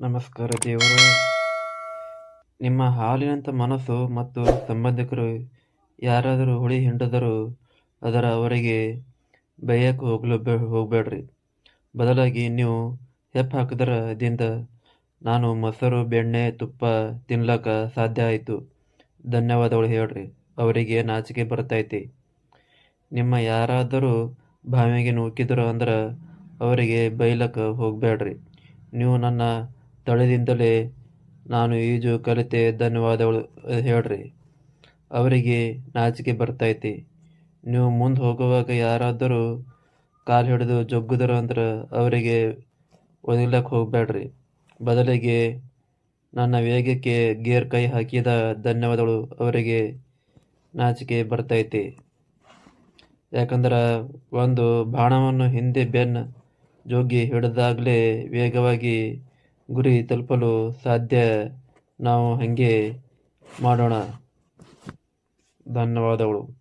ನಮಸ್ಕಾರ ದೇವರೇ. ನಿಮ್ಮ ಹಾಲಿನಂಥ ಮನಸ್ಸು ಮತ್ತು ಸಂಬಂಧಿಕರು ಯಾರಾದರೂ ಹುಳಿ ಹಿಂಡಿದರೂ ಅವರಿಗೆ ಬೈಯಕ್ಕೆ ಹೋಗಬೇಡ್ರಿ. ಬದಲಾಗಿ ನೀವು ಹೆಪ್ಪು ಹಾಕಿದ್ರದಿಂದ ನಾನು ಮೊಸರು, ಬೆಣ್ಣೆ, ತುಪ್ಪ ತಿನ್ಲಕ್ಕ ಸಾಧ್ಯ ಆಯಿತು. ಧನ್ಯವಾದಗಳು ಹೇಳ್ರಿ. ಅವರಿಗೆ ನಾಚಿಕೆ ಬರ್ತೈತಿ. ನಿಮ್ಮ ಯಾರಾದರೂ ಬಾವಿಗೆ ನೂಕಿದ್ರು ಅಂದ್ರೆ ಅವರಿಗೆ ಬೈಲಕ್ಕೆ ಹೋಗಬೇಡ್ರಿ. ನೀವು ನನ್ನ ತಳದಿಂದಲೇ ನಾನು ಈಜು ಕಲಿತೆ, ಧನ್ಯವಾದಗಳು ಹೇಳ್ರಿ. ಅವರಿಗೆ ನಾಚಿಕೆ ಬರ್ತೈತಿ. ನೀವು ಮುಂದೆ ಹೋಗುವಾಗ ಯಾರಾದರೂ ಕಾಲು ಹಿಡಿದು ಜಗ್ಗುದರು ಅಂದ್ರೆ ಅವರಿಗೆ ಒದಗ್ಲಕ್ಕೆ ಹೋಗಬೇಡ್ರಿ. ಬದಲಿಗೆ ನನ್ನ ವೇಗಕ್ಕೆ ಗೇರ್ ಕೈ ಹಾಕಿದ ಧನ್ಯವಾದಗಳು. ಅವರಿಗೆ ನಾಚಿಕೆ ಬರ್ತೈತಿ. ಯಾಕಂದ್ರೆ ಒಂದು ಬಾಣವನ್ನು ಹಿಂದೆ ಬೆನ್ನು ಜೋಗಿ ಹಿಡಿದಾಗಲೇ ವೇಗವಾಗಿ ಗುರಿ ತಲುಪಲು ಸಾಧ್ಯ. ನಾವು ಹಾಗೆ ಮಾಡೋಣ. ಧನ್ಯವಾದಗಳು.